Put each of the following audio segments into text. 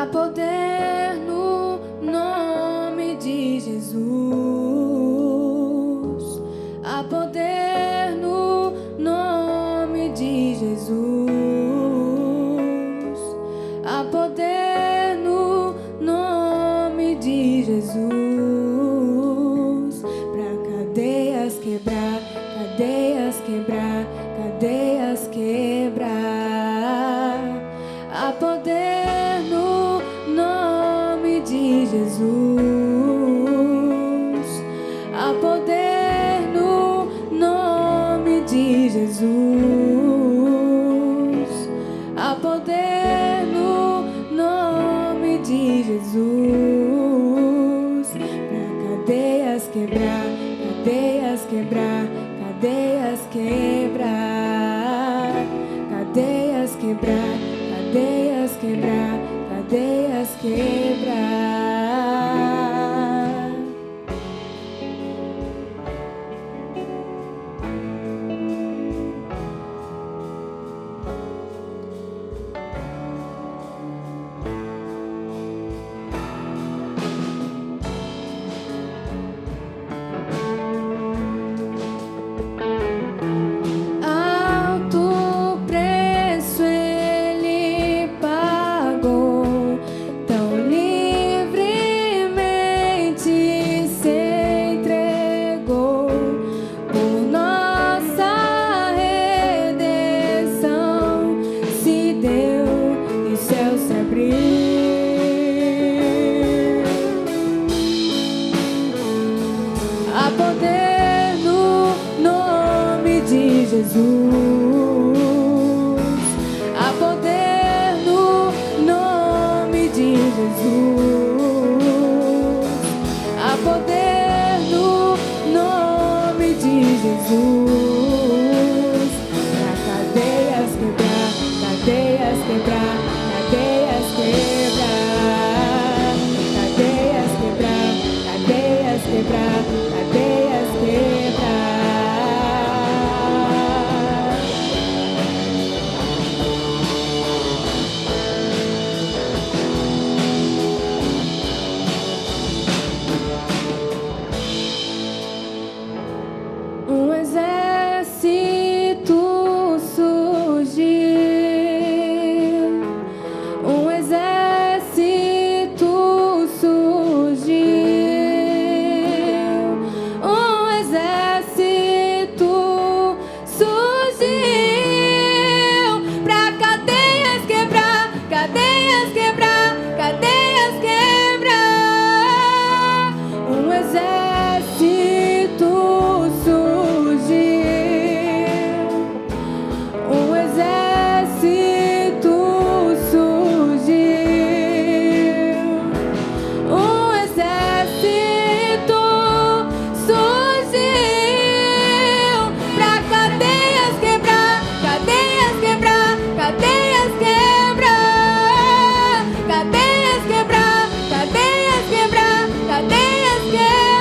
Há poder no nome de Jesus. Há poder no nome de Jesus. Há poder no nome de Jesus. Pra cadeias quebrar, cadeias quebrar, cadeias quebrar. Há poder no nome de Jesus. Há poder no nome de Jesus. Há poder no nome de Jesus. Pra cadeias quebrar, cadeias quebrar, cadeias quebrar. Cadeias quebrar, cadeias quebrar, cadeias quebrar. Alto preço ele pagou, tão livremente se entregou por nossa redenção. Se deu e o céu se abriu. Há poder no nome de Jesus. Há poder no nome de Jesus. Há poder no nome de Jesus. Pra cadeias quebrar, cadeias quebrar, cadeias quebrar. Cadeias quebrar, cadeias quebrar, cadeias quebrar. Um exército surgiu. Um exército surgiu. Um exército surgiu. Pra cadeias quebrar, cadeias quebrar, cadeias quebrar. Um exército surgiu. Um exército surgiu. Um exército surgiu. Pra cadeias quebrar, cadeias quebrar, cadeias quebrar. Cadeias quebrar, cadeias quebrar, cadeias quebrar.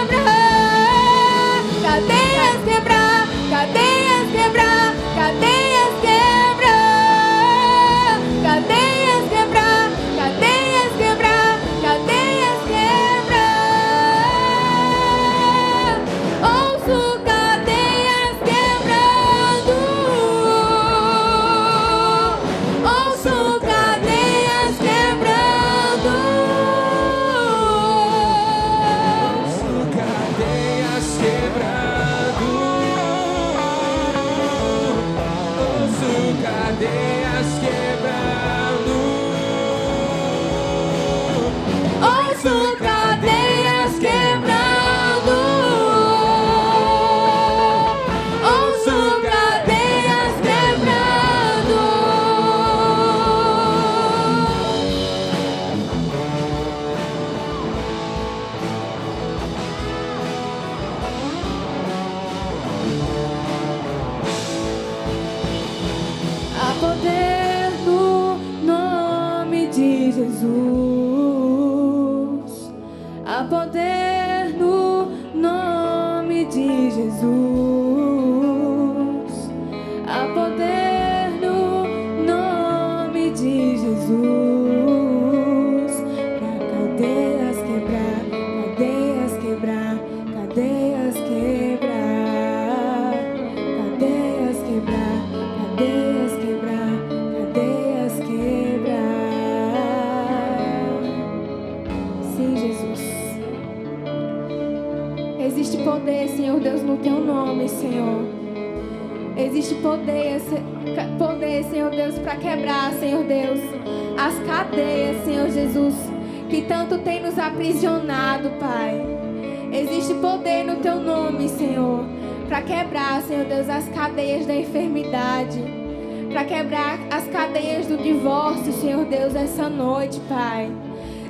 Cadeias quebrar, cadeias quebrar, cadeias quebrar. Cadeias quebrar, cadeias quebrar, cadeias quebrar. Ouço cadeias quebrando. Ouço cadeias quebrando. Ouço cadeias quebrando. Ouço cadeias quebrando. Ouço cadeias quebrando. Ouço cadeias quebrando. Há poder no nome de Jesus. Há poder no nome de Jesus. Há poder no nome de Jesus. poder, Senhor Deus, no Teu nome, Senhor. Existe poder, Senhor Deus, para quebrar, Senhor Deus, as cadeias, Senhor Jesus, que tanto tem nos aprisionado, Pai. Existe poder no Teu nome, Senhor, para quebrar, Senhor Deus, as cadeias da enfermidade, para quebrar as cadeias do divórcio, Senhor Deus, essa noite, Pai.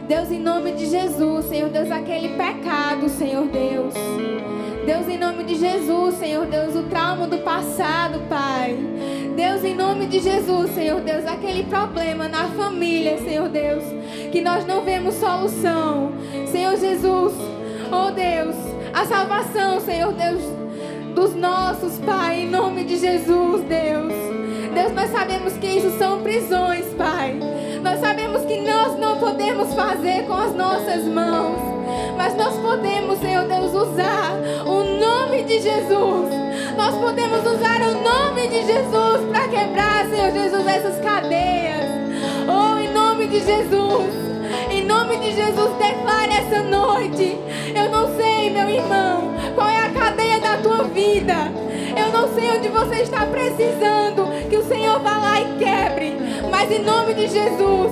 Deus, em nome de Jesus, Senhor Deus, aquele pecado, Senhor Deus. Deus, em nome de Jesus, Senhor Deus, o trauma do passado, Pai. Deus, em nome de Jesus, Senhor Deus, aquele problema na família, Senhor Deus, que nós não vemos solução. Senhor Jesus, oh Deus, a salvação, Senhor Deus, dos nossos, Pai, em nome de Jesus, Deus. Deus, nós sabemos que isso são prisões, Pai. Nós sabemos que nós não podemos fazer com as nossas mãos, mas nós podemos, Senhor Deus, usar o nome de Jesus. Nós podemos usar o nome de Jesus para quebrar, Senhor Jesus, essas cadeias. Oh, em nome de Jesus. Em nome de Jesus, declare essa noite. Eu não sei, meu irmão, qual é a cadeia da tua vida. Eu não sei onde você está precisando que o Senhor vá lá e quebre. Mas em nome de Jesus,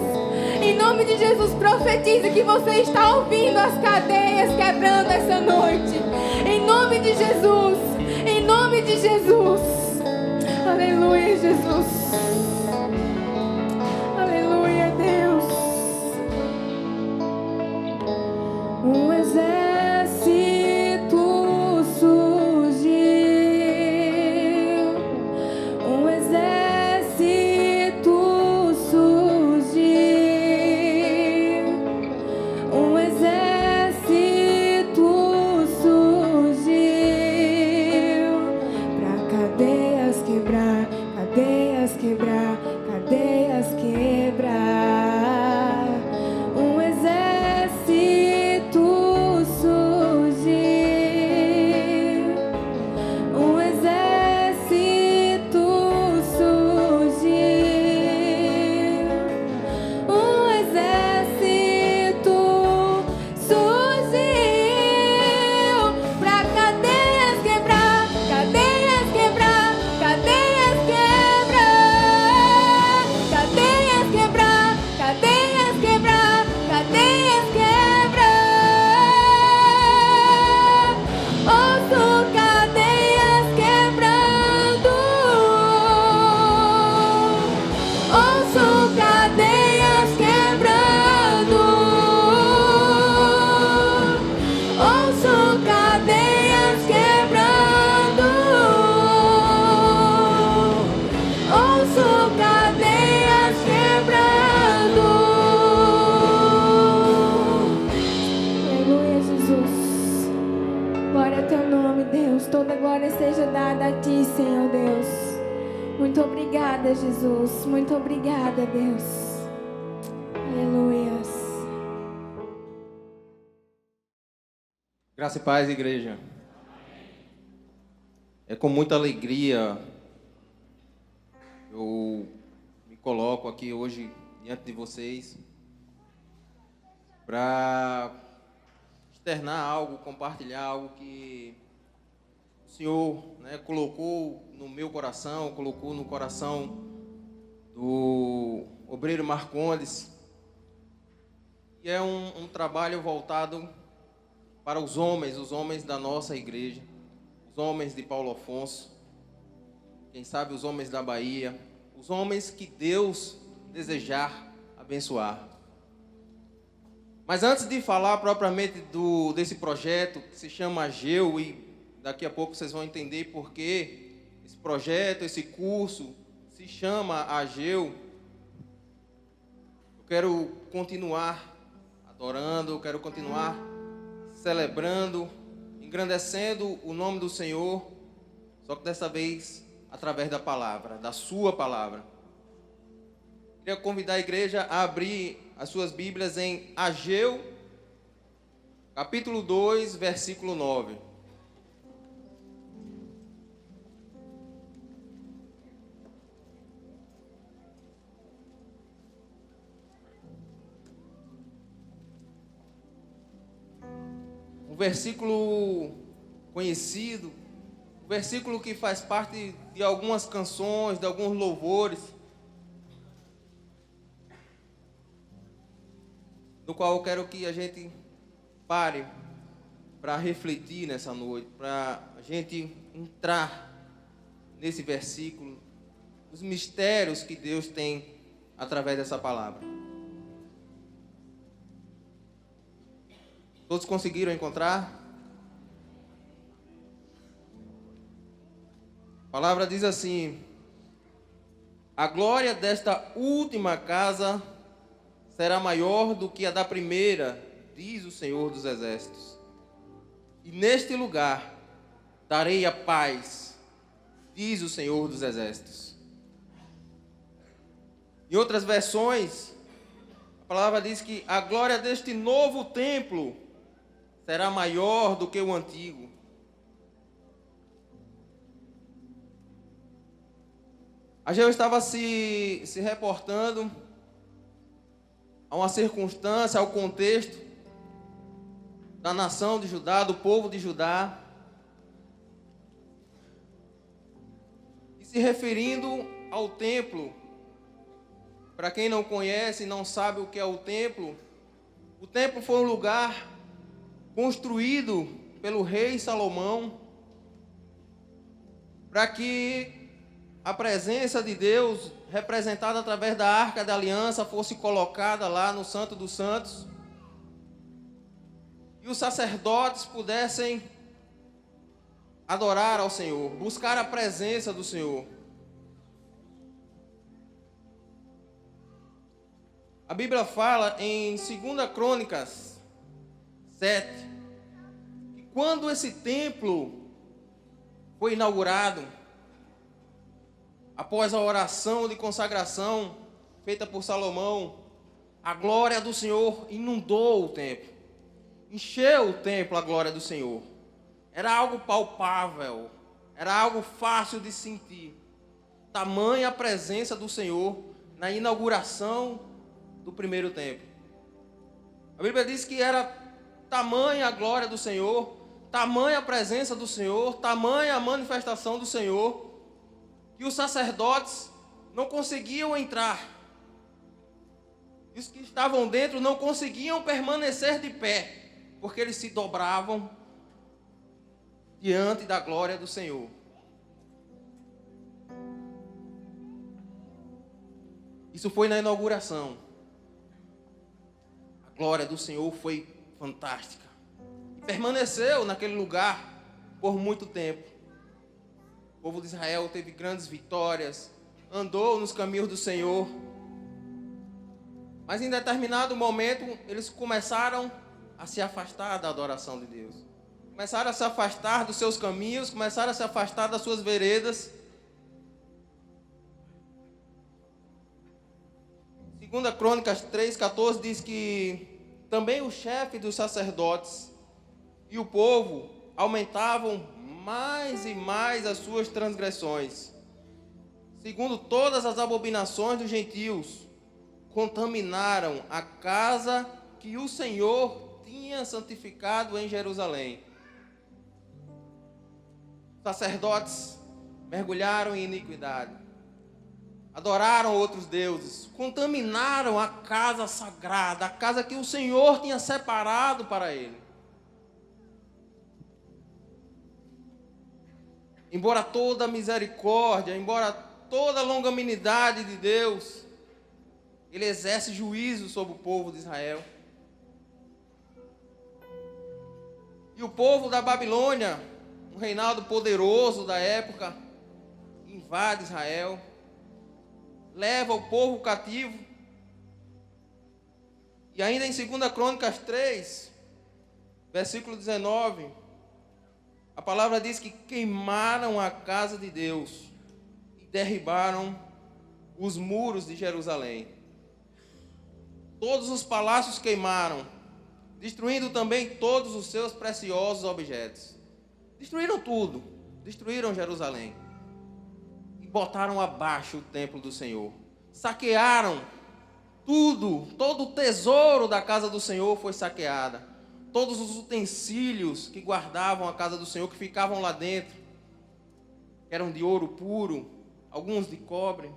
profetize que você está ouvindo as cadeias quebrando essa noite. Em nome de Jesus. Em nome de Jesus. Aleluia, Jesus. Aleluia, Deus. Um exército surgiu. Um exército surgiu. Um exército surgiu pra cadeias quebrar, cadeias quebrar, cadeias quebrar. Um exército surgiu. Um exército surgiu. Um exército surgiu pra cadeias quebrar, cadeias quebrar, cadeias quebrar, cadeias quebrar, cadeias quebrar, cadeias quebrar. Ouço cadeias quebrando. Ouço cadeias quebrando. Ouço cadeias quebrando. Ouço cadeias quebrando. Aleluia, Jesus. Glória ao teu nome, Deus. Toda glória seja dada a ti, Senhor Deus. Muito obrigada, Jesus. Muito obrigada, Deus. Aleluia. Graça e paz, igreja. É com muita alegria eu me coloco aqui hoje diante de vocês para externar algo, compartilhar algo que o Senhor, colocou no meu coração, colocou no coração do obreiro Marcondes. E é um trabalho voltado para os homens da nossa igreja, os homens de Paulo Afonso, quem sabe os homens da Bahia, os homens que Deus desejar abençoar. Mas antes de falar propriamente desse projeto que se chama AGEU, e daqui a pouco vocês vão entender por que esse projeto, esse curso se chama AGEU, eu quero continuar adorando, eu quero continuar celebrando, engrandecendo o nome do Senhor, só que dessa vez através da palavra, da sua palavra. Queria convidar a igreja a abrir as suas Bíblias em Ageu, capítulo 2, versículo 9. O versículo conhecido, um versículo que faz parte de algumas canções, de alguns louvores, no qual eu quero que a gente pare para refletir nessa noite, para a gente entrar nesse versículo, os mistérios que Deus tem através dessa palavra. Todos conseguiram encontrar? A palavra diz assim: a glória desta última casa será maior do que a da primeira, diz o Senhor dos Exércitos. E neste lugar darei a paz, diz o Senhor dos Exércitos. Em outras versões, a palavra diz que a glória deste novo templo será maior do que o antigo. Ageu estava se reportando a uma circunstância, ao contexto da nação de Judá, do povo de Judá, e se referindo ao templo. Para quem não conhece, não sabe o que é o templo foi um lugar construído pelo rei Salomão para que a presença de Deus, representada através da Arca da Aliança, fosse colocada lá no Santo dos Santos e os sacerdotes pudessem adorar ao Senhor, buscar a presença do Senhor. A Bíblia fala em 2 Crônicas 7, que quando esse templo foi inaugurado, após a oração de consagração feita por Salomão, a glória do Senhor inundou o templo. Encheu o templo a glória do Senhor. Era algo palpável, era algo fácil de sentir. Tamanha a presença do Senhor na inauguração do primeiro templo. A Bíblia diz que era tamanha a glória do Senhor, tamanha a presença do Senhor, tamanha a manifestação do Senhor, que os sacerdotes não conseguiam entrar. E os que estavam dentro não conseguiam permanecer de pé, porque eles se dobravam diante da glória do Senhor. Isso foi na inauguração. A glória do Senhor foi fantástica. E permaneceu naquele lugar por muito tempo. O povo de Israel teve grandes vitórias, andou nos caminhos do Senhor. Mas em determinado momento, eles começaram a se afastar da adoração de Deus. Começaram a se afastar dos seus caminhos, começaram a se afastar das suas veredas. 2 Crônicas 3,14 diz que também o chefe dos sacerdotes e o povo aumentavam mais e mais as suas transgressões, segundo todas as abominações dos gentios, contaminaram a casa que o Senhor tinha santificado em Jerusalém. Os sacerdotes mergulharam em iniquidade, adoraram outros deuses, contaminaram a casa sagrada, a casa que o Senhor tinha separado para ele. Embora toda a misericórdia, embora toda a longanimidade de Deus, Ele exerce juízo sobre o povo de Israel. E o povo da Babilônia, um reinado poderoso da época, invade Israel, leva o povo cativo. E ainda em 2 Crônicas 3, versículo 19, a palavra diz que queimaram a casa de Deus e derribaram os muros de Jerusalém. Todos os palácios queimaram, destruindo também todos os seus preciosos objetos. Destruíram tudo, destruíram Jerusalém e botaram abaixo o templo do Senhor. Saquearam tudo, todo o tesouro da casa do Senhor foi saqueada. todos os utensílios que guardavam a casa do Senhor, que ficavam lá dentro, que eram de ouro puro, alguns de cobre.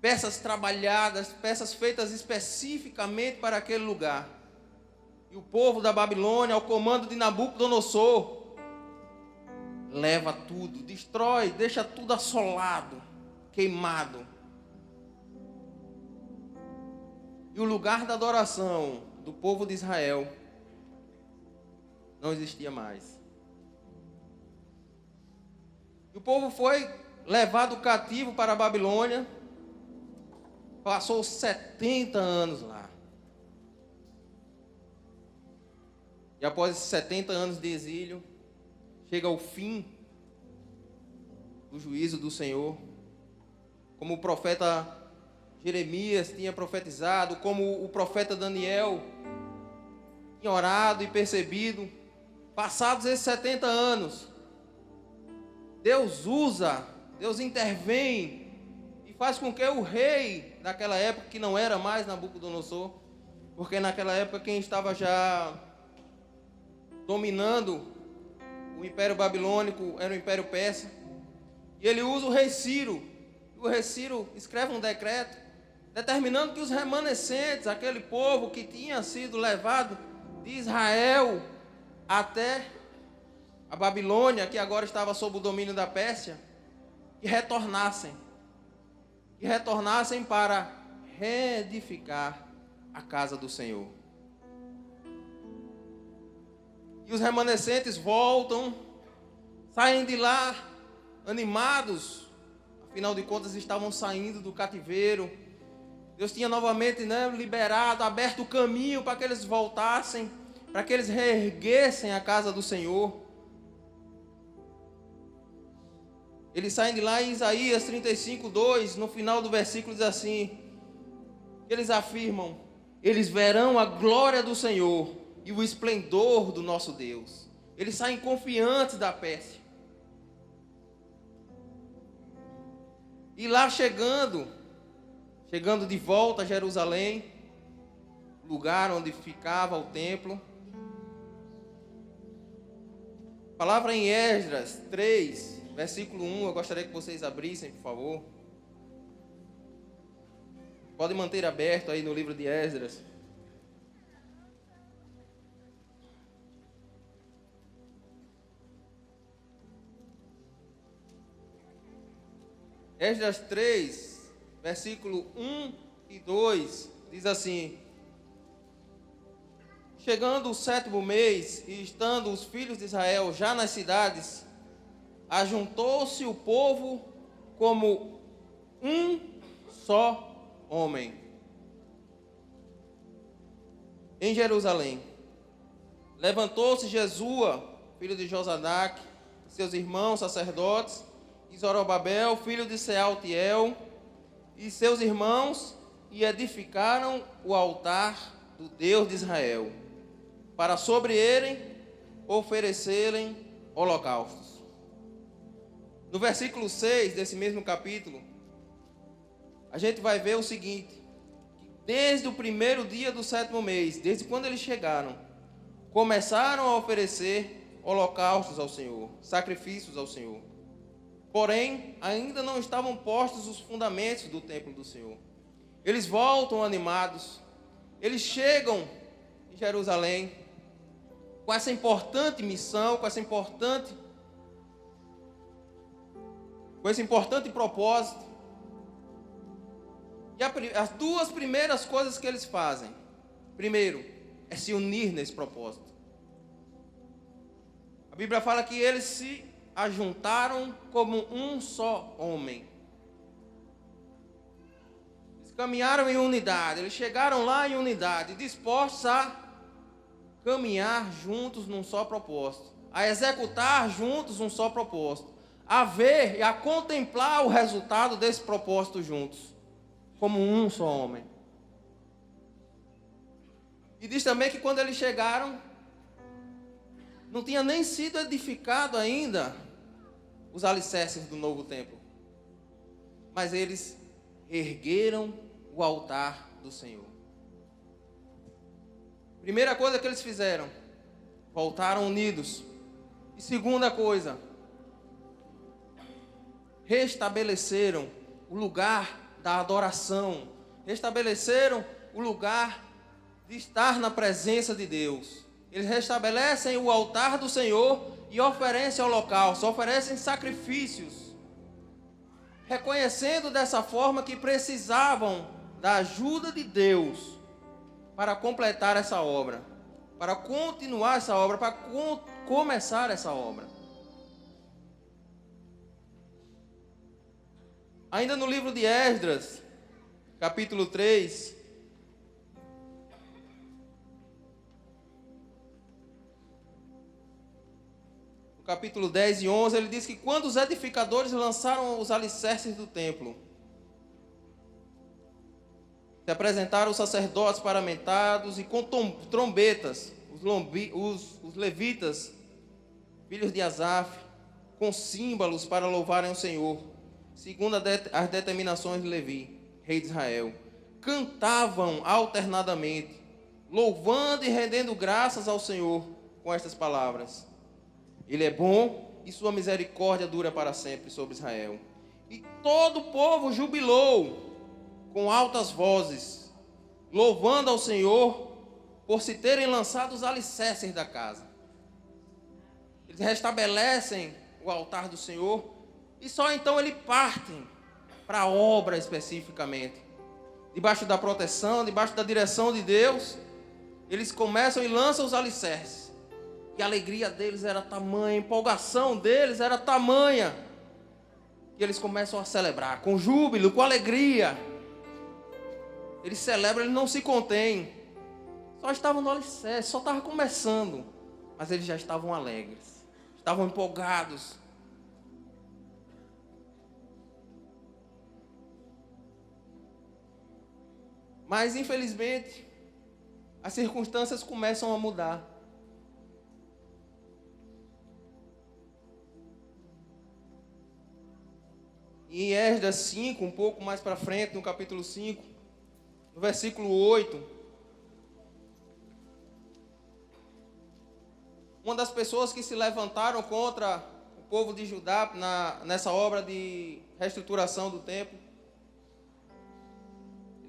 Peças trabalhadas, peças feitas especificamente para aquele lugar. E o povo da Babilônia, ao comando de Nabucodonosor, leva tudo, destrói, deixa tudo assolado, queimado. E o lugar da adoração do povo de Israel não existia mais. E o povo foi levado cativo para a Babilônia, passou 70 anos lá. E após esses 70 anos de exílio, chega o fim do juízo do Senhor. Como o profeta Jeremias tinha profetizado, como o profeta Daniel tinha orado e percebido, passados esses 70 anos, Deus intervém e faz com que o rei daquela época, que não era mais Nabucodonosor, porque naquela época quem estava já dominando o Império Babilônico era o Império Persa, e ele usa o rei Ciro. O rei Ciro escreve um decreto determinando que os remanescentes, aquele povo que tinha sido levado de Israel até a Babilônia, que agora estava sob o domínio da Pérsia, que retornassem para reedificar a casa do Senhor. E os remanescentes voltam, saem de lá animados, afinal de contas estavam saindo do cativeiro. Deus tinha novamente, liberado, aberto o caminho para que eles voltassem, para que eles reerguessem a casa do Senhor. Eles saem de lá em Isaías 35:2, no final do versículo diz assim, eles afirmam, eles verão a glória do Senhor e o esplendor do nosso Deus. Eles saem confiantes da Pérsia. E lá chegando de volta a Jerusalém, lugar onde ficava o templo. Palavra em Esdras 3, versículo 1, eu gostaria que vocês abrissem, por favor. Pode manter aberto aí no livro de Esdras. Esdras 3, versículo 1 e 2, diz assim: chegando o 7º mês, e estando os filhos de Israel já nas cidades, ajuntou-se o povo como um só homem em Jerusalém. Levantou-se Jesua, filho de Josadaque, seus irmãos sacerdotes, e Zorobabel, filho de Sealtiel, e seus irmãos, e edificaram o altar do Deus de Israel, para sobre ele oferecerem holocaustos. No versículo 6 desse mesmo capítulo, a gente vai ver o seguinte, que desde o primeiro dia do 7º mês, desde quando eles chegaram, começaram a oferecer holocaustos ao Senhor, sacrifícios ao Senhor. Porém, ainda não estavam postos os fundamentos do templo do Senhor. Eles voltam animados, eles chegam em Jerusalém com essa importante missão, com esse importante propósito. E as duas primeiras coisas que eles fazem, primeiro, é se unir nesse propósito. A Bíblia fala que eles se ajuntaram como um só homem. Eles caminharam em unidade, eles chegaram lá em unidade, dispostos a caminhar juntos num só propósito, a executar juntos um só propósito, a ver e a contemplar o resultado desse propósito juntos, como um só homem. E diz também que quando eles chegaram, não tinha nem sido edificado ainda os alicerces do novo templo, mas eles ergueram o altar do Senhor. Primeira coisa que eles fizeram, voltaram unidos. E segunda coisa, restabeleceram o lugar da adoração, restabeleceram o lugar de estar na presença de Deus. Eles restabelecem o altar do Senhor e oferecem holocaustos, oferecem sacrifícios, reconhecendo dessa forma que precisavam da ajuda de Deus para completar essa obra, para continuar essa obra, para começar essa obra. Ainda no livro de Esdras, capítulo 3, no capítulo 10 e 11, ele diz que quando os edificadores lançaram os alicerces do templo, se apresentaram os sacerdotes paramentados e com trombetas, os levitas, filhos de Asaf, com símbolos para louvarem o Senhor, segundo as determinações de Levi, rei de Israel. Cantavam alternadamente, louvando e rendendo graças ao Senhor com estas palavras: Ele é bom e sua misericórdia dura para sempre sobre Israel. E todo o povo jubilou com altas vozes, louvando ao Senhor por se terem lançado os alicerces da casa. Eles restabelecem o altar do Senhor e só então eles partem para a obra especificamente. Debaixo da proteção, debaixo da direção de Deus, eles começam e lançam os alicerces. E a alegria deles era tamanha, a empolgação deles era tamanha, que eles começam a celebrar com júbilo, com alegria. Eles celebram, eles não se contêm. Só estavam no alicerce, só estava começando, mas eles já estavam alegres, estavam empolgados. Mas, infelizmente, as circunstâncias começam a mudar. E em Esdras 5, um pouco mais para frente, no capítulo 5, no versículo 8, uma das pessoas que se levantaram contra o povo de Judá nessa obra de reestruturação do templo,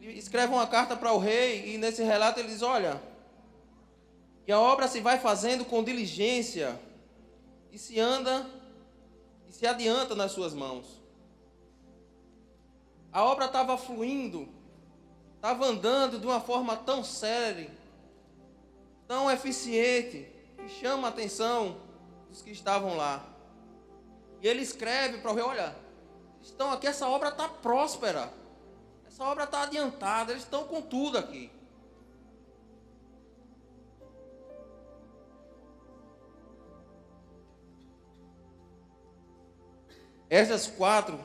ele escreve uma carta para o rei, e nesse relato ele diz: olha, que a obra se vai fazendo com diligência e se adianta nas suas mãos. A obra estava fluindo, estava andando de uma forma tão séria, tão eficiente, que chama a atenção dos que estavam lá. E ele escreve para o rei: olha, estão aqui, essa obra está próspera, essa obra está adiantada, eles estão com tudo aqui. Esdras 4,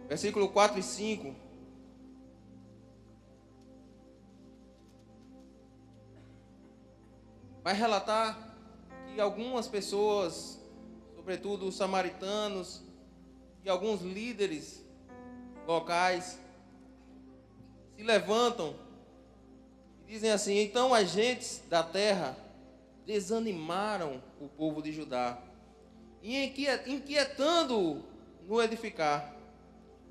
versículo 4 e 5. Vai relatar que algumas pessoas, sobretudo os samaritanos e alguns líderes locais, se levantam e dizem assim: então as gentes da terra desanimaram o povo de Judá e, inquietando-o no edificar,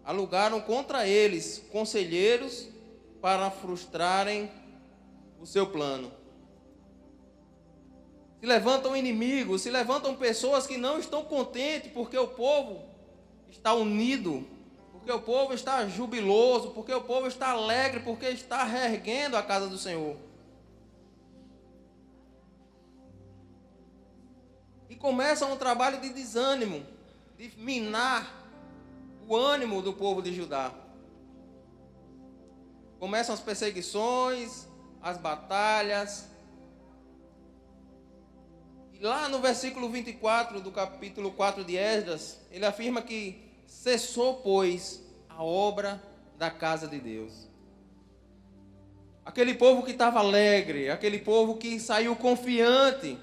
alugaram contra eles conselheiros para frustrarem o seu plano. Se levantam inimigos, se levantam pessoas que não estão contentes porque o povo está unido, porque o povo está jubiloso, porque o povo está alegre, porque está reerguendo a casa do Senhor. E começa um trabalho de desânimo, de minar o ânimo do povo de Judá. Começam as perseguições, as batalhas. E lá no versículo 24 do capítulo 4 de Esdras, ele afirma que cessou, pois, a obra da casa de Deus. Aquele povo que estava alegre, aquele povo que saiu confiante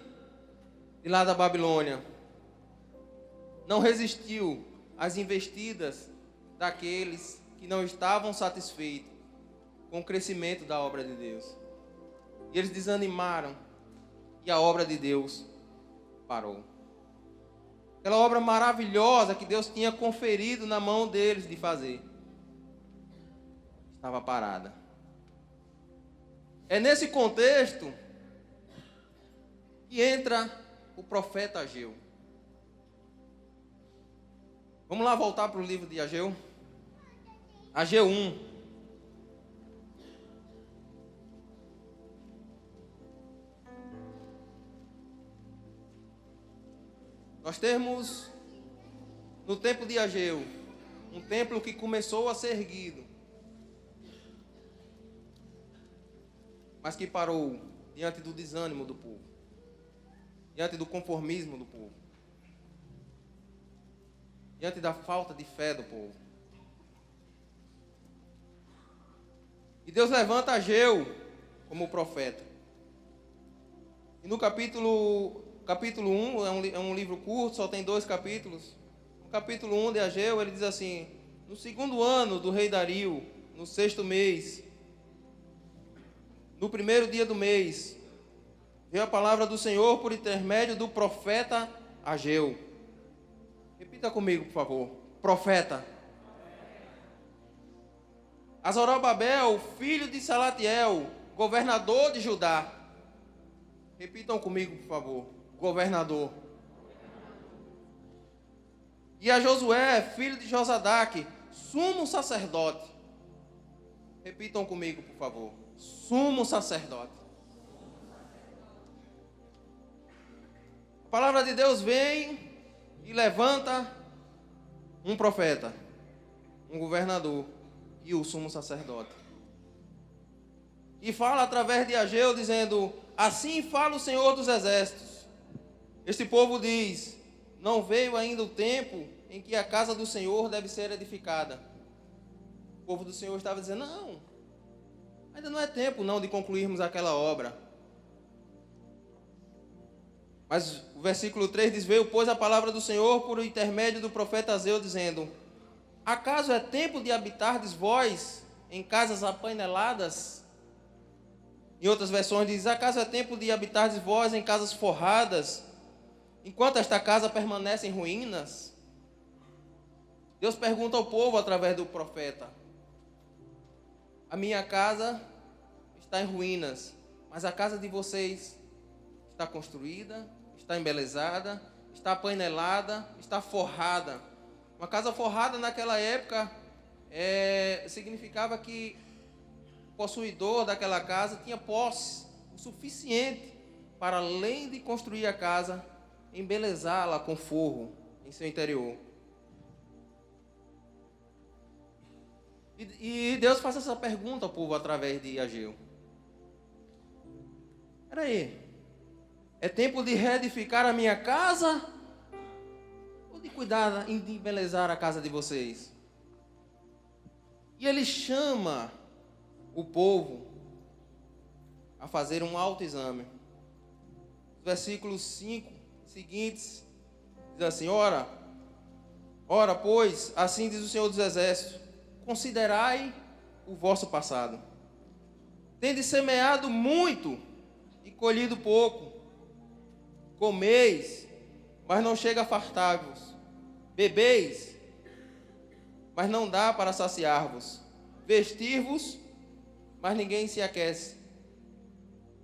de lá da Babilônia, não resistiu às investidas daqueles que não estavam satisfeitos com o crescimento da obra de Deus. E eles desanimaram. E a obra de Deus parou. Aquela obra maravilhosa que Deus tinha conferido na mão deles de fazer, estava parada. É nesse contexto que entra o profeta Ageu. Vamos lá voltar para o livro de Ageu. Ageu 1. Nós temos, no tempo de Ageu, um templo que começou a ser erguido, mas que parou diante do desânimo do povo, diante do conformismo do povo, diante da falta de fé do povo. E Deus levanta Ageu como profeta. E no capítulo 1, é um livro curto, só tem 2 capítulos. No capítulo 1 de Ageu, ele diz assim: no 2º ano do rei Dario, no 6º mês, no 1º dia do mês, veio a palavra do Senhor por intermédio do profeta Ageu. Repita comigo, por favor. Profeta. A Zorobabel, filho de Salatiel, governador de Judá. Repitam comigo, por favor. Governador. E a Josué, filho de Josadaque, sumo sacerdote. Repitam comigo, por favor. Sumo sacerdote. A palavra de Deus vem e levanta um profeta, um governador e o sumo sacerdote. E fala através de Ageu, dizendo: assim fala o Senhor dos Exércitos. Este povo diz: não veio ainda o tempo em que a casa do Senhor deve ser edificada. O povo do Senhor estava dizendo: não, ainda não é tempo não de concluirmos aquela obra. Mas o versículo 3 diz: veio, pois, a palavra do Senhor por intermédio do profeta Ageu, dizendo: acaso é tempo de habitardes vós em casas apaineladas? Em outras versões diz: acaso é tempo de habitardes vós em casas forradas, enquanto esta casa permanece em ruínas? Deus pergunta ao povo através do profeta: a minha casa está em ruínas, mas a casa de vocês está construída, está embelezada, está apainelada, está forrada. Uma casa forrada naquela época significava que o possuidor daquela casa tinha posse o suficiente para, além de construir a casa, embelezá-la com forro em seu interior. E Deus faz essa pergunta ao povo através de Ageu: espera aí, é tempo de reedificar a minha casa ou de cuidar e de embelezar a casa de vocês? E ele chama o povo a fazer um autoexame. Versículos 5 seguintes diz assim: ora, pois, assim diz o Senhor dos Exércitos, considerai o vosso passado. Tendes semeado muito e colhido pouco. Comeis, mas não chega a fartar-vos. Bebeis, mas não dá para saciar-vos. Vestir-vos, mas ninguém se aquece.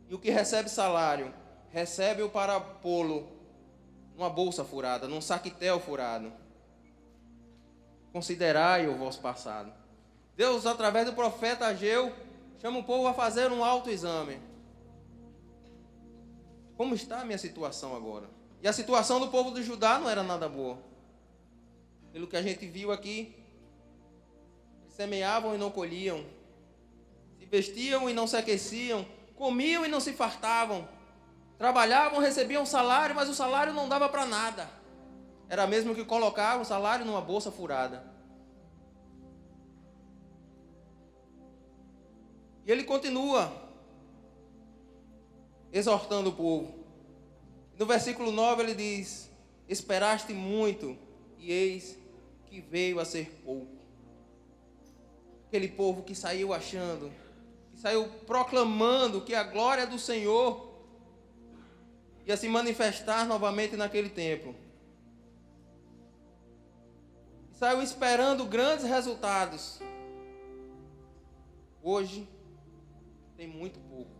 E o que recebe salário, recebe-o para pô-lo numa bolsa furada, num saquetel furado. Considerai o vosso passado. Deus, através do profeta Ageu, chama o povo a fazer um autoexame. Como está a minha situação agora? E a situação do povo de Judá não era nada boa. Pelo que a gente viu aqui, semeavam e não colhiam, se vestiam e não se aqueciam, comiam e não se fartavam, trabalhavam, recebiam salário, mas o salário não dava para nada. Era mesmo que colocar o salário numa bolsa furada. E ele continua exortando o povo. No versículo 9 ele diz: esperaste muito, e eis que veio a ser pouco. Aquele povo que saiu achando que e saiu proclamando que a glória do Senhor ia se manifestar novamente naquele templo. E saiu esperando grandes resultados. Hoje tem muito pouco.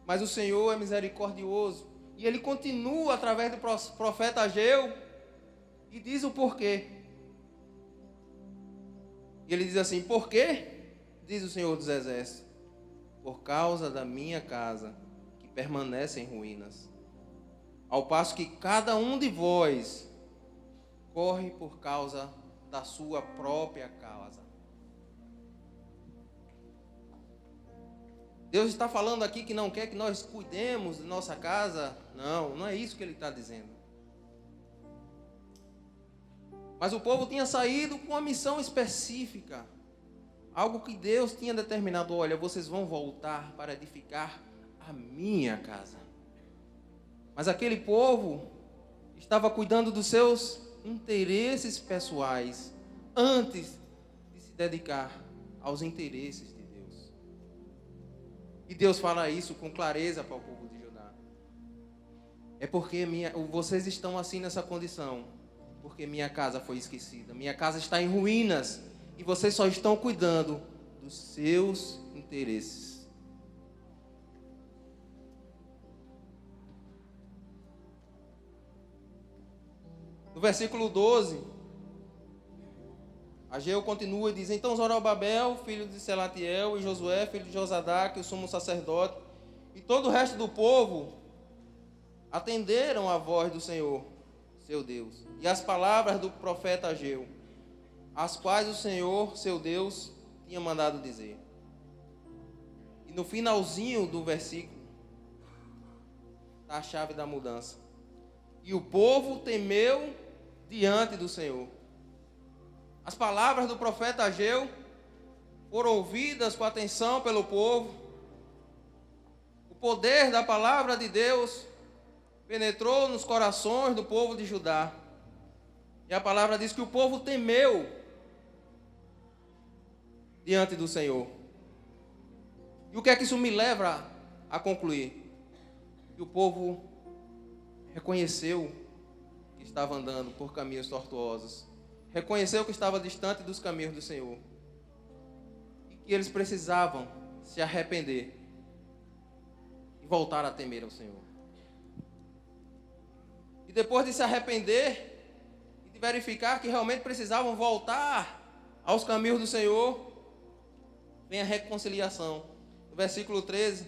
Mas o Senhor é misericordioso. E Ele continua através do profeta Ageu e diz o porquê. E ele diz assim: por quê? Diz o Senhor dos Exércitos: por causa da minha casa, que permanece em ruínas. Ao passo que cada um de vós corre por causa da sua própria casa. Deus está falando aqui que não quer que nós cuidemos de nossa casa. Não, não é isso que Ele está dizendo. Mas o povo tinha saído com uma missão específica. Algo que Deus tinha determinado. Olha, vocês vão voltar para edificar a minha casa. Mas aquele povo estava cuidando dos seus interesses pessoais antes de se dedicar aos interesses de Deus. E Deus fala isso com clareza para o povo de Judá. É porque vocês estão assim nessa condição porque minha casa foi esquecida. Minha casa está em ruínas e vocês só estão cuidando dos seus interesses. No versículo 12, Ageu continua e diz: então Zorobabel, filho de Selatiel, e Josué, filho de Josadaque, o sumo sacerdote, e todo o resto do povo atenderam à voz do Senhor, seu Deus, e as palavras do profeta Ageu, as quais o Senhor, seu Deus, tinha mandado dizer. E no finalzinho do versículo está a chave da mudança. E o povo temeu diante do Senhor. As palavras do profeta Ageu foram ouvidas com atenção pelo povo. O poder da palavra de Deus penetrou nos corações do povo de Judá. E a palavra diz que o povo temeu diante do Senhor. E o que é que isso me leva a concluir? Que o povo reconheceu que estava andando por caminhos tortuosos. Reconheceu que estava distante dos caminhos do Senhor. E que eles precisavam se arrepender e voltar a temer ao Senhor. E depois de se arrepender e de verificar que realmente precisavam voltar aos caminhos do Senhor, vem a reconciliação. No versículo 13,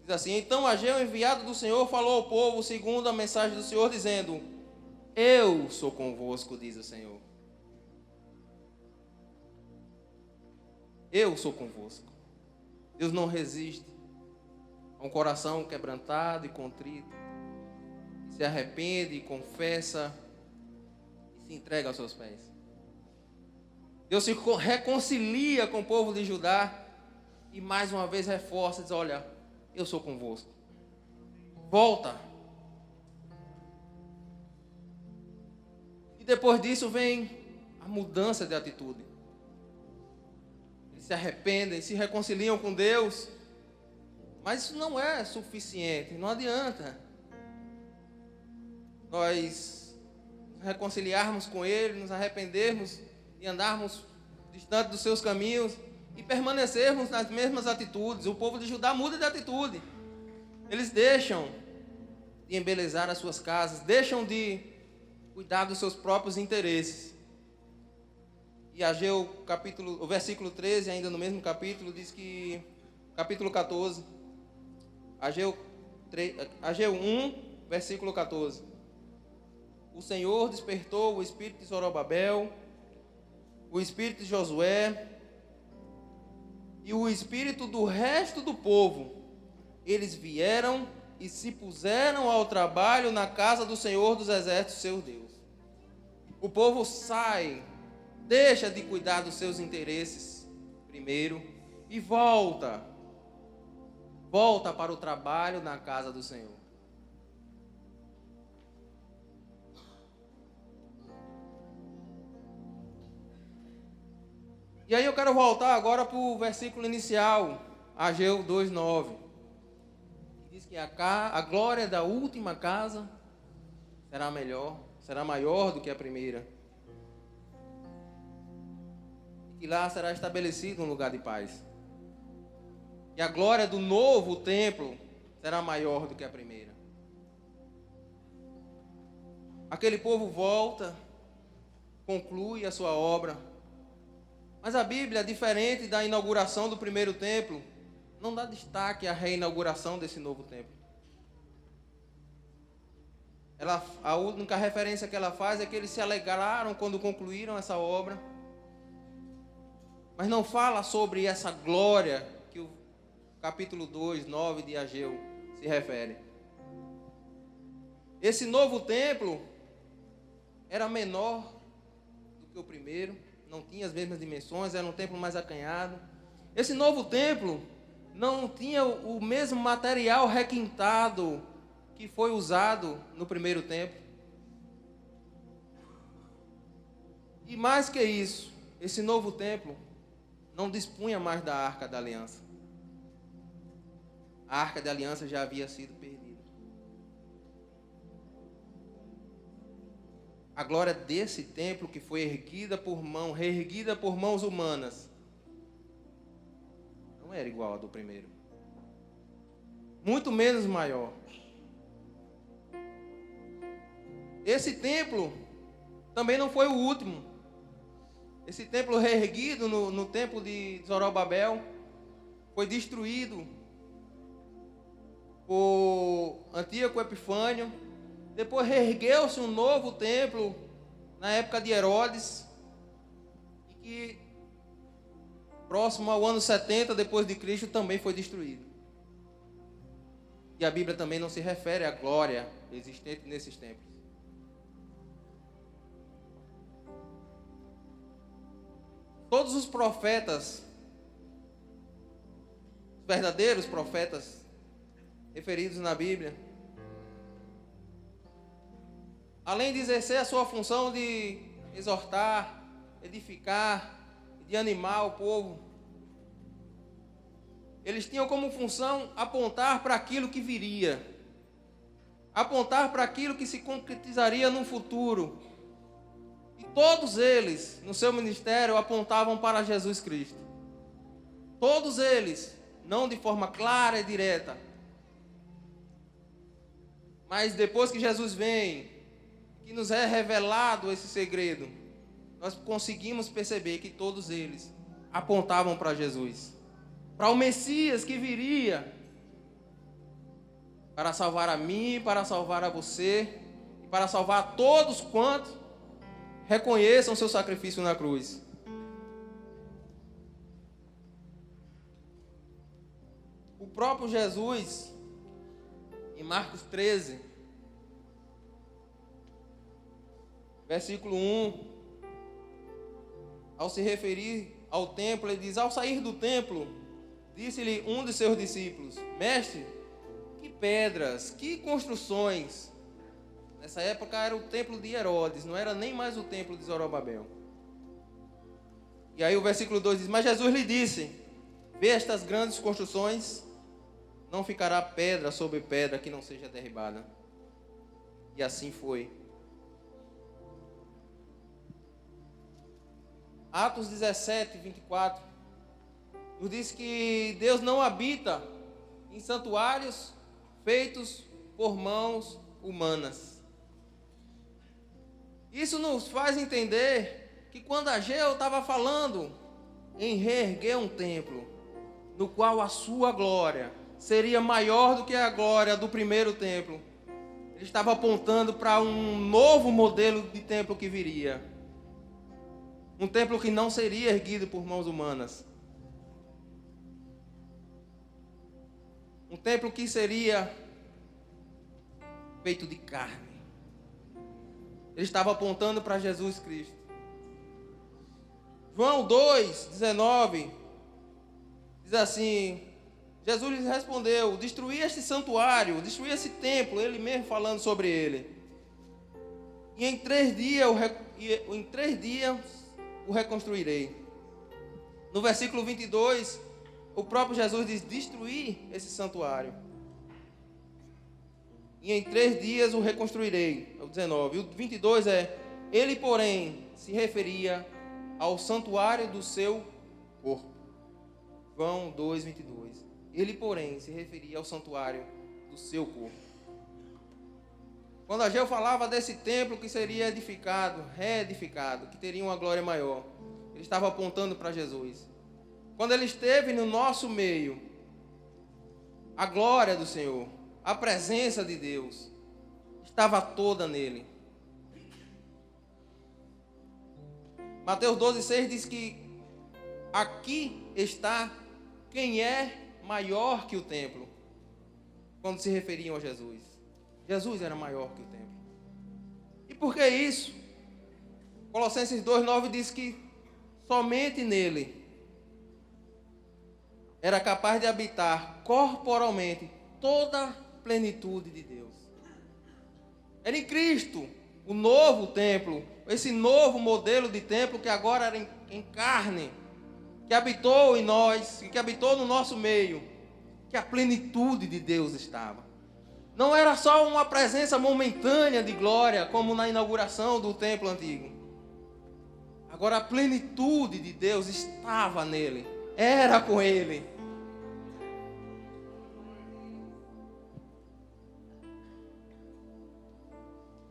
diz assim: então Ageu, enviado do Senhor, falou ao povo segundo a mensagem do Senhor, dizendo: eu sou convosco, diz o Senhor. Eu sou convosco. Deus não resiste a um coração quebrantado e contrito, que se arrepende e confessa e se entrega aos seus pés. Deus se reconcilia com o povo de Judá e mais uma vez reforça e diz: olha, eu sou convosco. Volta. E depois disso vem a mudança de atitude. Eles se arrependem, se reconciliam com Deus, mas isso não é suficiente, não adianta nós nos reconciliarmos com Ele, nos arrependermos e andarmos distante dos seus caminhos e permanecermos nas mesmas atitudes. O povo de Judá muda de atitude. Eles deixam de embelezar as suas casas, deixam de cuidar dos seus próprios interesses. E Ageu, o versículo 13, ainda no mesmo capítulo, diz que, capítulo 14, Ageu 1, versículo 14. O Senhor despertou o espírito de Zorobabel, o espírito de Josué e o espírito do resto do povo. Eles vieram e se puseram ao trabalho na casa do Senhor dos Exércitos, seu Deus. O povo sai, deixa de cuidar dos seus interesses primeiro e volta para o trabalho na casa do Senhor. E E aí eu quero voltar agora para o versículo inicial, Ageu 2:9. Diz que a glória da última casa será maior do que a primeira. E que lá será estabelecido um lugar de paz. E a glória do novo templo será maior do que a primeira. Aquele povo volta, conclui a sua obra. Mas a Bíblia, diferente da inauguração do primeiro templo, não dá destaque à reinauguração desse novo templo. A única referência que ela faz é que eles se alegraram quando concluíram essa obra. Mas não fala sobre essa glória que o capítulo 2:9 de Ageu se refere. Esse novo templo era menor do que o primeiro, não tinha as mesmas dimensões, era um templo mais acanhado. Esse novo templo não tinha o mesmo material requintado que foi usado no primeiro templo. E mais que isso, esse novo templo não dispunha mais da Arca da Aliança. A Arca da Aliança já havia sido perdida. A glória desse templo que foi reerguida por mãos humanas, não era igual à do primeiro. Muito menos maior. Esse templo também não foi o último. Esse templo reerguido no templo de Zorobabel foi destruído por Antíoco Epifânio. Depois reergueu-se um novo templo na época de Herodes, e que próximo ao ano 70 depois de Cristo também foi destruído. E a Bíblia também não se refere à glória existente nesses templos. Todos os profetas, os verdadeiros profetas referidos na Bíblia, além de exercer a sua função de exortar, edificar, de animar o povo, eles tinham como função apontar para aquilo que viria, apontar para aquilo que se concretizaria no futuro. E todos eles, no seu ministério, apontavam para Jesus Cristo. Todos eles, não de forma clara e direta, mas depois que Jesus vem, que nos é revelado esse segredo, nós conseguimos perceber que todos eles apontavam para Jesus, para o Messias que viria para salvar a mim, para salvar a você, e para salvar a todos quantos reconheçam seu sacrifício na cruz. O próprio Jesus, em Marcos 13, versículo 1, ao se referir ao templo, ele diz: ao sair do templo, disse-lhe um de seus discípulos: mestre, que pedras, que construções. Nessa época era o templo de Herodes, não era nem mais o templo de Zorobabel. E aí o versículo 2 diz: mas Jesus lhe disse: vê estas grandes construções, não ficará pedra sobre pedra que não seja derribada. E assim foi. Atos 17, 24, nos diz que Deus não habita em santuários feitos por mãos humanas. Isso nos faz entender que quando Ageu estava falando em reerguer um templo, no qual a sua glória seria maior do que a glória do primeiro templo, ele estava apontando para um novo modelo de templo que viria. Um templo que não seria erguido por mãos humanas. Um templo que seria feito de carne. Ele estava apontando para Jesus Cristo. João 2:19 diz assim: Jesus lhes respondeu: destruí este santuário, destruí esse templo, ele mesmo falando sobre ele. E em 3 dias o reconstruirei. No versículo 22, o próprio Jesus diz: destruir esse santuário. E em 3 dias o reconstruirei. É o 19. E o 22 é: ele, porém, se referia ao santuário do seu corpo. João 2, 22. Ele, porém, se referia ao santuário do seu corpo. Quando Ageu falava desse templo que seria edificado, reedificado, que teria uma glória maior, ele estava apontando para Jesus. Quando ele esteve no nosso meio, a glória do Senhor, a presença de Deus, estava toda nele. Mateus 12:6 diz que aqui está quem é maior que o templo, quando se referiam a Jesus. Jesus era maior que o templo. E por que isso? Colossenses 2:9 diz que somente nele era capaz de habitar corporalmente toda a plenitude de Deus. Era em Cristo, o novo templo, esse novo modelo de templo que agora era em carne, que habitou em nós, que habitou no nosso meio, que a plenitude de Deus estava. Não era só uma presença momentânea de glória, como na inauguração do templo antigo. Agora a plenitude de Deus estava nele, era com ele.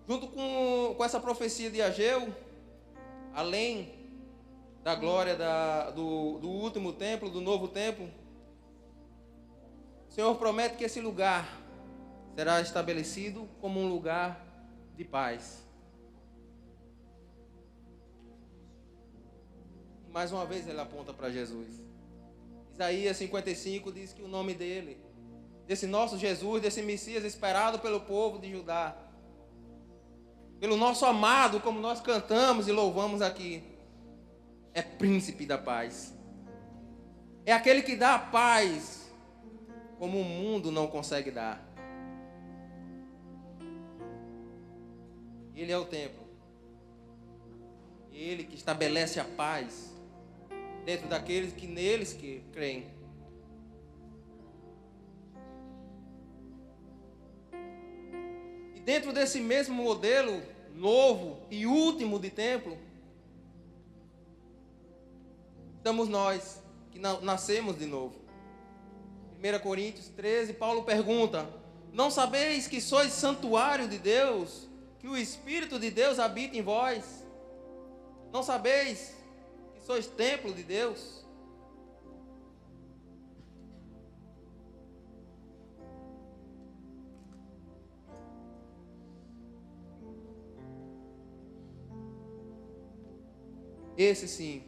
Junto com essa profecia de Ageu, além da glória do último templo, do novo templo, o Senhor promete que esse lugar será estabelecido como um lugar de paz. Mais uma vez ele aponta para Jesus. Isaías 55 diz que o nome dele, desse nosso Jesus, desse Messias esperado pelo povo de Judá, pelo nosso amado, como nós cantamos e louvamos aqui, é príncipe da paz. É aquele que dá a paz como o mundo não consegue dar. Ele é o templo. Ele que estabelece a paz dentro daqueles que neles que creem. E dentro desse mesmo modelo novo e último de templo, estamos nós que nascemos de novo. 1 Coríntios 13, Paulo pergunta: não sabeis que sois santuário de Deus, que o Espírito de Deus habita em vós? Não sabeis que sois templo de Deus? Esse sim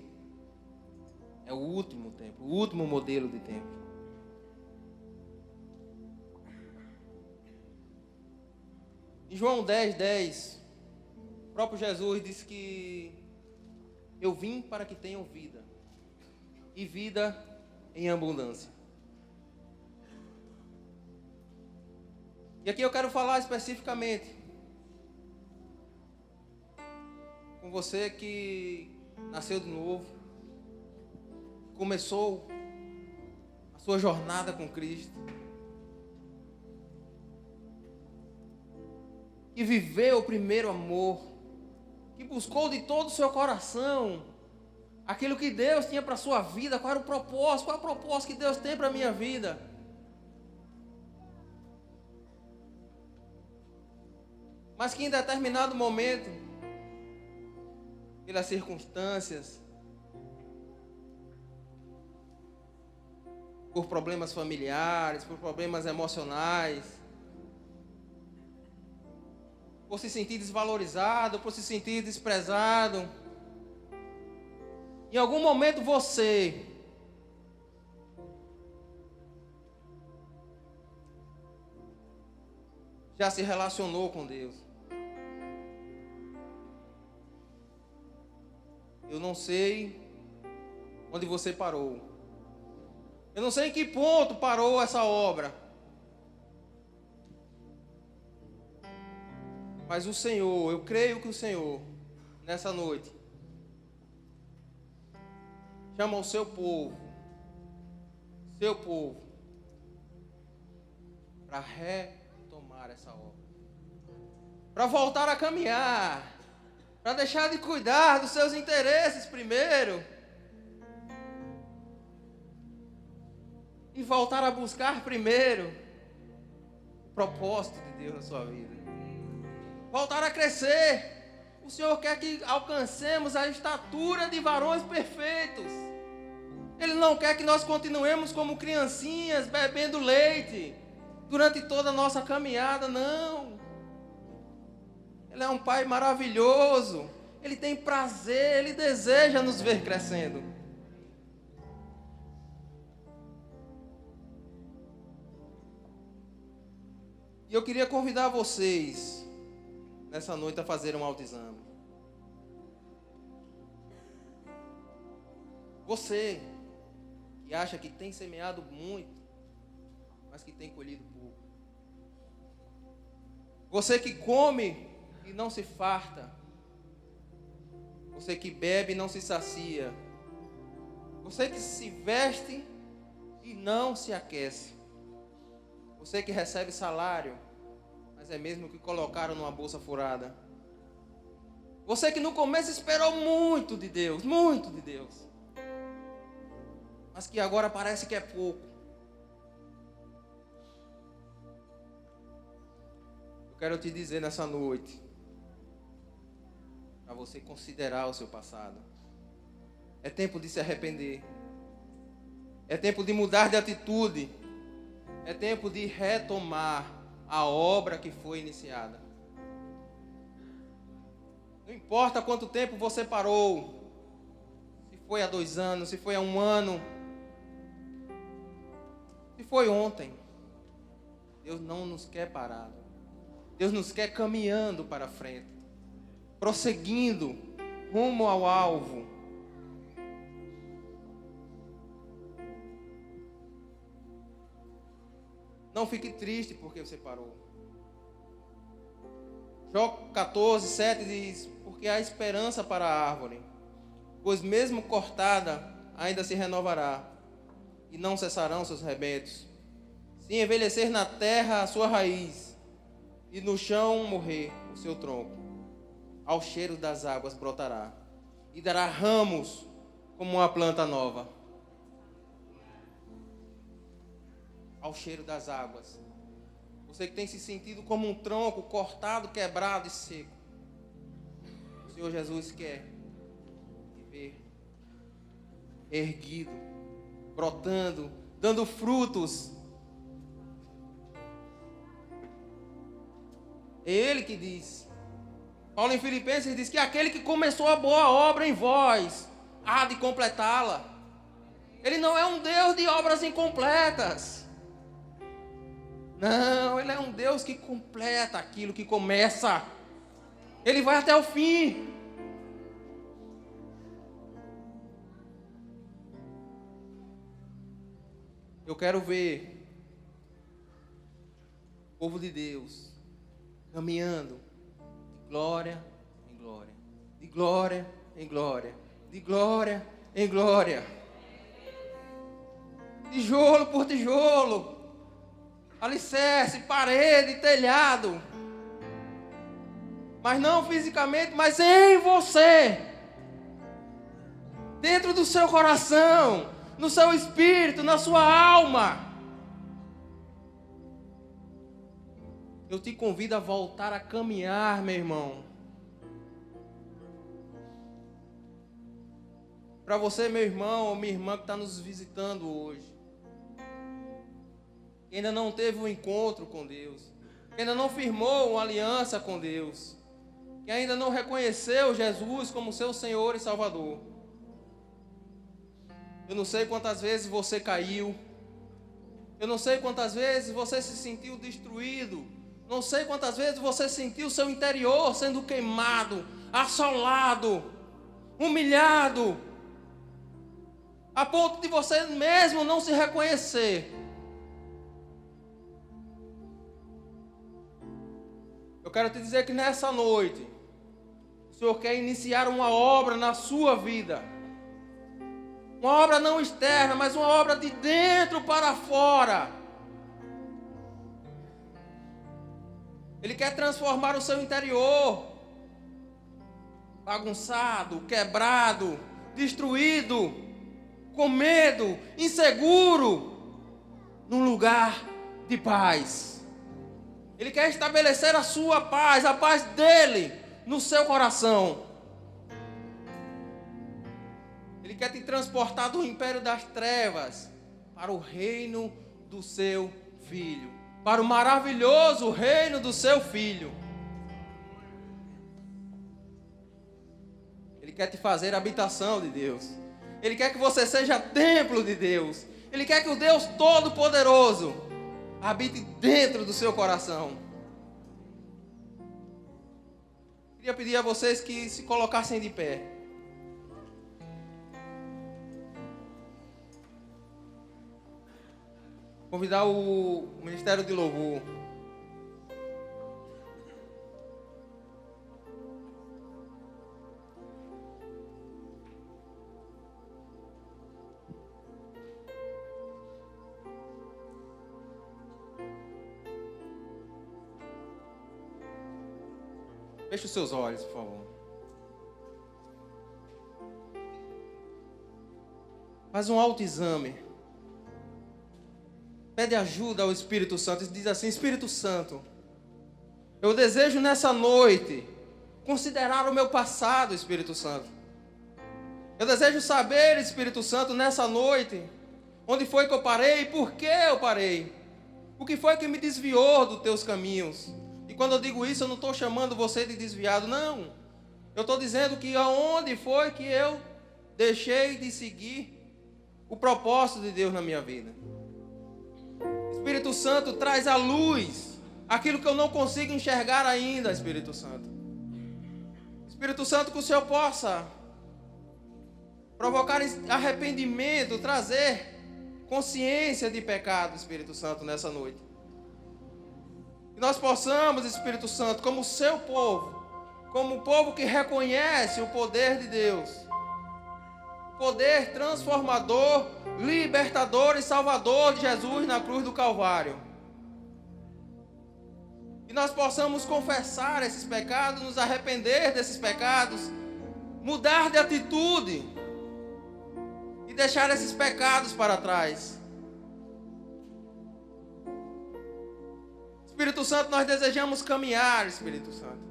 é o último templo, o último modelo de templo. Em João 10:10, o próprio Jesus disse que eu vim para que tenham vida, e vida em abundância. E aqui eu quero falar especificamente com você que nasceu de novo, começou a sua jornada com Cristo, que viveu o primeiro amor, que buscou de todo o seu coração aquilo que Deus tinha para a sua vida. Qual era o propósito? Qual é o propósito que Deus tem para a minha vida? Mas que em determinado momento, pelas circunstâncias, por problemas familiares, por problemas emocionais, por se sentir desvalorizado, por se sentir desprezado, em algum momento você já se relacionou com Deus. Eu não sei onde você parou. Eu não sei em que ponto parou essa obra. Mas o Senhor, eu creio que o Senhor, nessa noite, chama o seu povo, para retomar essa obra, para voltar a caminhar, para deixar de cuidar dos seus interesses primeiro e voltar a buscar primeiro o propósito de Deus na sua vida. Voltar a crescer. O Senhor quer que alcancemos a estatura de varões perfeitos. Ele não quer que nós continuemos como criancinhas bebendo leite durante toda a nossa caminhada, não. Ele é um Pai maravilhoso. Ele tem prazer, Ele deseja nos ver crescendo. E eu queria convidar vocês nessa noite a fazer um autoexame. Você que acha que tem semeado muito, mas que tem colhido pouco. Você que come e não se farta. Você que bebe e não se sacia. Você que se veste e não se aquece. Você que recebe salário, mas é mesmo que colocaram numa bolsa furada. Você que no começo esperou muito de Deus, mas que agora parece que é pouco. Eu quero te dizer nessa noite, para você considerar o seu passado. É tempo de se arrepender. É tempo de mudar de atitude. É tempo de retomar a obra que foi iniciada. Não importa quanto tempo você parou. Se foi há 2 anos, se foi há 1 ano. Se foi ontem. Deus não nos quer parado. Deus nos quer caminhando para frente. Prosseguindo rumo ao alvo. Não fique triste porque você parou. Jó 14, 7 diz: porque há esperança para a árvore, pois mesmo cortada ainda se renovará, e não cessarão seus rebentos. Se envelhecer na terra a sua raiz, e no chão morrer o seu tronco, ao cheiro das águas brotará, e dará ramos como uma planta nova. Ao cheiro das águas. Você que tem se sentido como um tronco cortado, quebrado e seco. O Senhor Jesus quer te ver erguido, brotando, dando frutos. É Ele que diz. Paulo em Filipenses diz que aquele que começou a boa obra em vós há de completá-la. Ele não é um Deus de obras incompletas. Não, Ele é um Deus que completa aquilo que começa. Ele vai até o fim. Eu quero ver o povo de Deus caminhando de glória em glória, de glória em glória, de glória em glória, tijolo por tijolo, alicerce, parede, telhado, mas não fisicamente, mas em você, dentro do seu coração, no seu espírito, na sua alma. Eu te convido a voltar a caminhar, meu irmão. Para você, meu irmão ou minha irmã que está nos visitando hoje, que ainda não teve um encontro com Deus, que ainda não firmou uma aliança com Deus, que ainda não reconheceu Jesus como seu Senhor e Salvador. Eu não sei quantas vezes você caiu, eu não sei quantas vezes você se sentiu destruído, não sei quantas vezes você sentiu seu interior sendo queimado, assolado, humilhado, a ponto de você mesmo não se reconhecer. Eu quero te dizer que nessa noite, o Senhor quer iniciar uma obra na sua vida. Uma obra não externa, mas uma obra de dentro para fora. Ele quer transformar o seu interior, bagunçado, quebrado, destruído, com medo, inseguro, num lugar de paz. Ele quer estabelecer a sua paz, a paz dele no seu coração. Ele quer te transportar do império das trevas para o reino do seu Filho, para o maravilhoso reino do seu Filho. Ele quer te fazer habitação de Deus. Ele quer que você seja templo de Deus. Ele quer que o Deus Todo-Poderoso habite dentro do seu coração. Queria pedir a vocês que se colocassem de pé. Convidar o Ministério de Louvor. Feche os seus olhos, por favor. Faz um autoexame. Pede ajuda ao Espírito Santo. E diz assim: Espírito Santo, eu desejo nessa noite considerar o meu passado, Espírito Santo. Eu desejo saber, Espírito Santo, nessa noite, onde foi que eu parei e por que eu parei. O que foi que me desviou dos teus caminhos. E quando eu digo isso, eu não estou chamando você de desviado, não. Eu estou dizendo que aonde foi que eu deixei de seguir o propósito de Deus na minha vida. Espírito Santo, traz à luz aquilo que eu não consigo enxergar ainda, Espírito Santo. Espírito Santo, que o Senhor possa provocar arrependimento, trazer consciência de pecado, Espírito Santo, nessa noite. Que nós possamos, Espírito Santo, como o seu povo, como o povo que reconhece o poder de Deus, poder transformador, libertador e salvador de Jesus na cruz do Calvário. Que nós possamos confessar esses pecados, nos arrepender desses pecados, mudar de atitude e deixar esses pecados para trás. Espírito Santo, nós desejamos caminhar, Espírito Santo.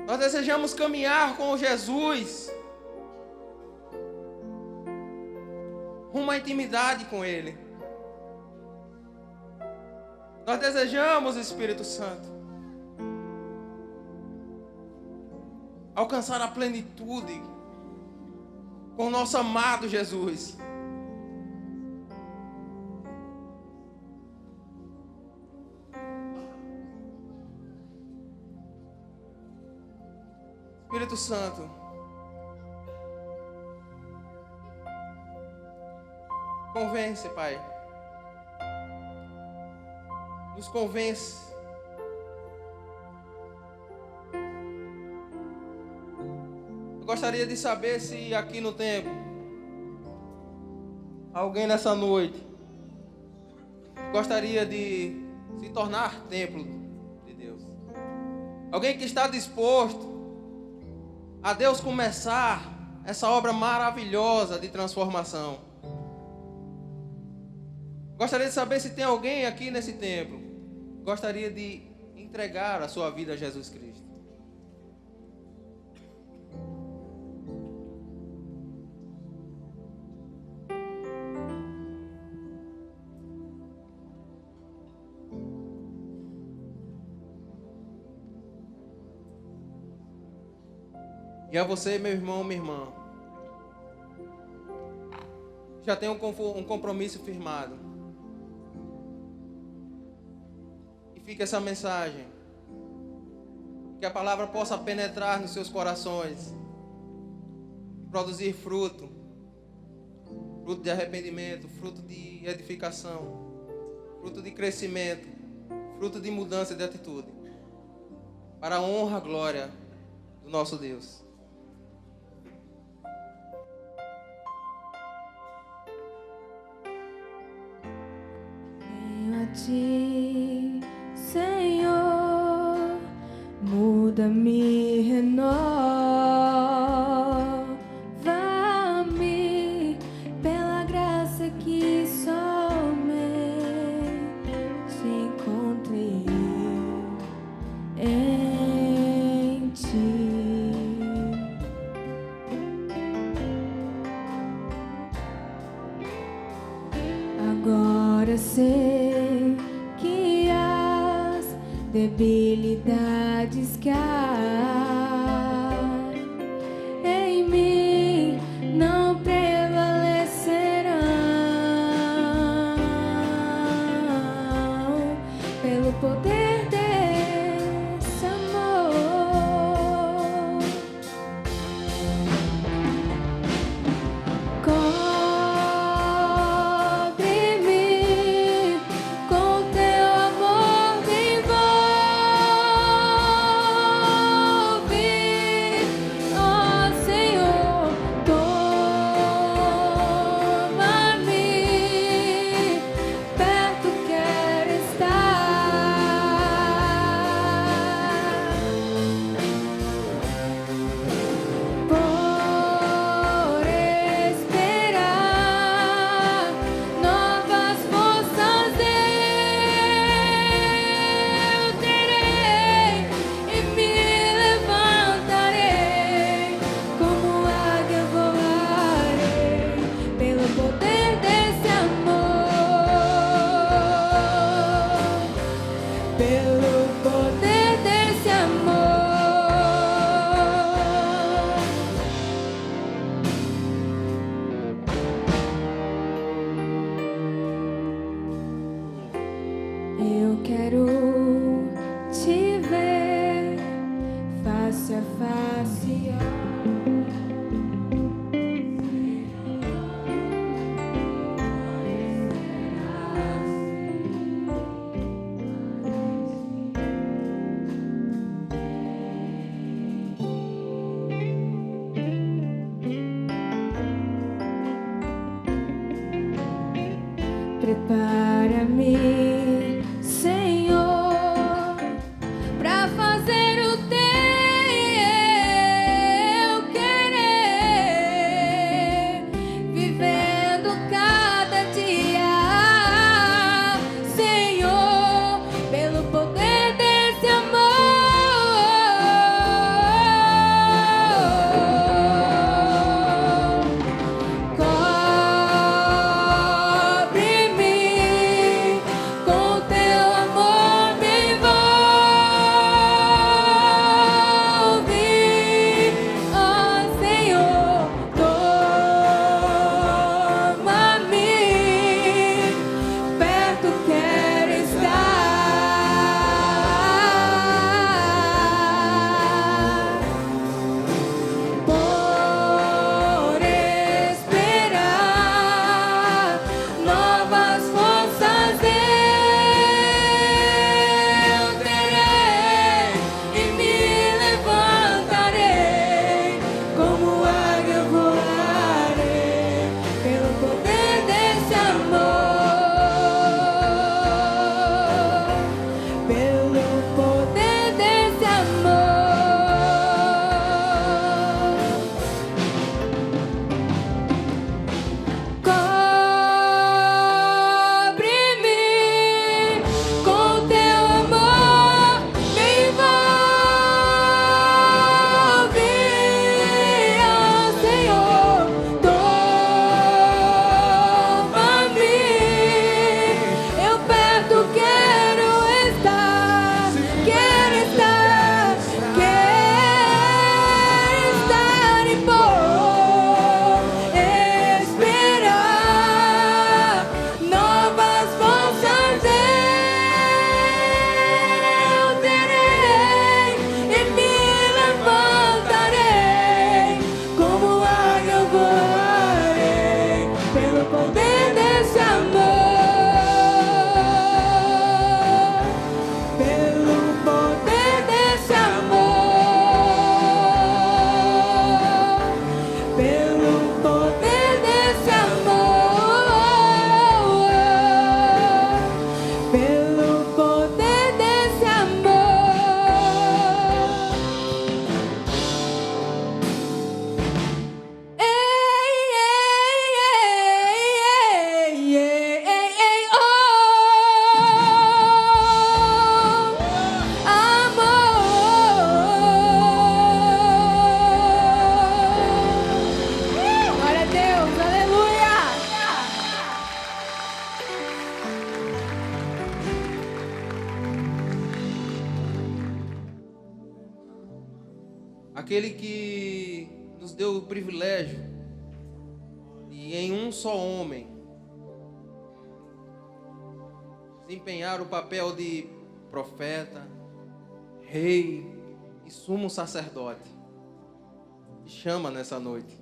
Nós desejamos caminhar com Jesus, uma intimidade com Ele. Nós desejamos, Espírito Santo, alcançar a plenitude com o nosso amado Jesus. Espírito Santo, convence, Pai. Nos convence. Eu gostaria de saber se aqui no templo, alguém nessa noite gostaria de se tornar templo de Deus. Alguém que está disposto a Deus começar essa obra maravilhosa de transformação. Gostaria de saber se tem alguém aqui nesse templo que gostaria de entregar a sua vida a Jesus Cristo. E a você, meu irmão, minha irmã, já tem um compromisso firmado. E fica essa mensagem. Que a palavra possa penetrar nos seus corações. Produzir fruto. Fruto de arrependimento, fruto de edificação, fruto de crescimento, fruto de mudança de atitude. Para a honra e glória do nosso Deus. ti, Senhor, muda-me, renova-me pela graça que somente encontrei em ti. Agora sei que as debilidades que há em mim não prevalecerão pelo poder desse amor. Cobre-me com teu amor, me envolve, ó Senhor, toma-me, perto quero por esperar novas forças eu terei e me levantarei, como águia voarei pelo poder desse amor, pelo poder desse amor. Eu quero te ver face a face. Prepara-me, Senhor, pra fazer o teu querer, vivendo cada dia, Senhor, pelo poder desse amor. Cobre-me com teu amor, me envolve, ó Senhor, toma-me, perto quero estar, por esperar novas forças eu terei e me levantarei, como águia voarei pelo poder desse amor, pelo poder desse amor. Cobre-me com teu amor, me envolve, ó Senhor, toma-me, eu perto quero estar, quero estar, e por esperar novas forças eu terei e me levantarei, como águia eu voarei pelo poder desse amor, pelo poder desse amor, pelo poder desse amor, aquele que nos deu o privilégio de, em um só homem, desempenhar o papel de profeta, rei e sumo sacerdote. Te chama nessa noite.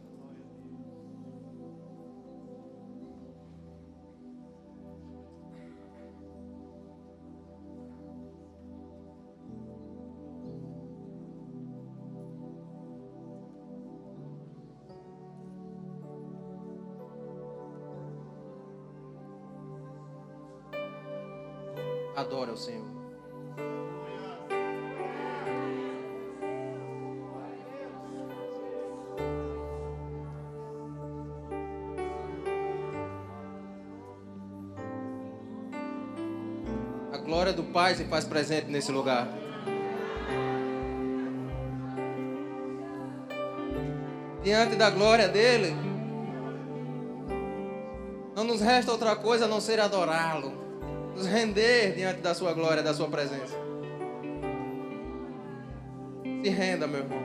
Adora o Senhor. A glória do Pai se faz presente nesse lugar. Diante da glória dele, não nos resta outra coisa a não ser adorá-lo. Nos render diante da sua glória, da sua presença. Se renda, meu irmão.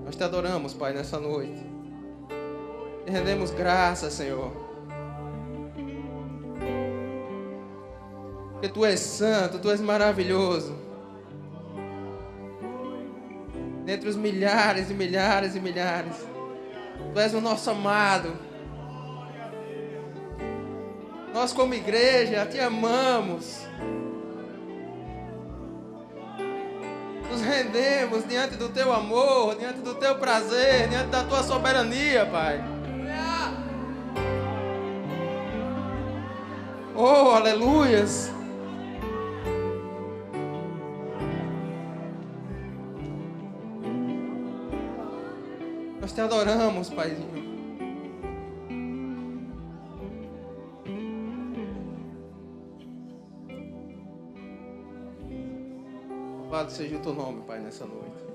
Nós te adoramos, Pai, nessa noite. Te rendemos graças, Senhor. Porque Tu és santo, Tu és maravilhoso. Dentre os milhares e milhares e milhares, Tu és o nosso amado. Nós como igreja Te amamos. Nos rendemos diante do Teu amor, diante do Teu prazer, diante da Tua soberania, Pai. Oh, aleluias. Nós Te adoramos, Paizinho. Louvado seja o Teu nome, Pai, nessa noite.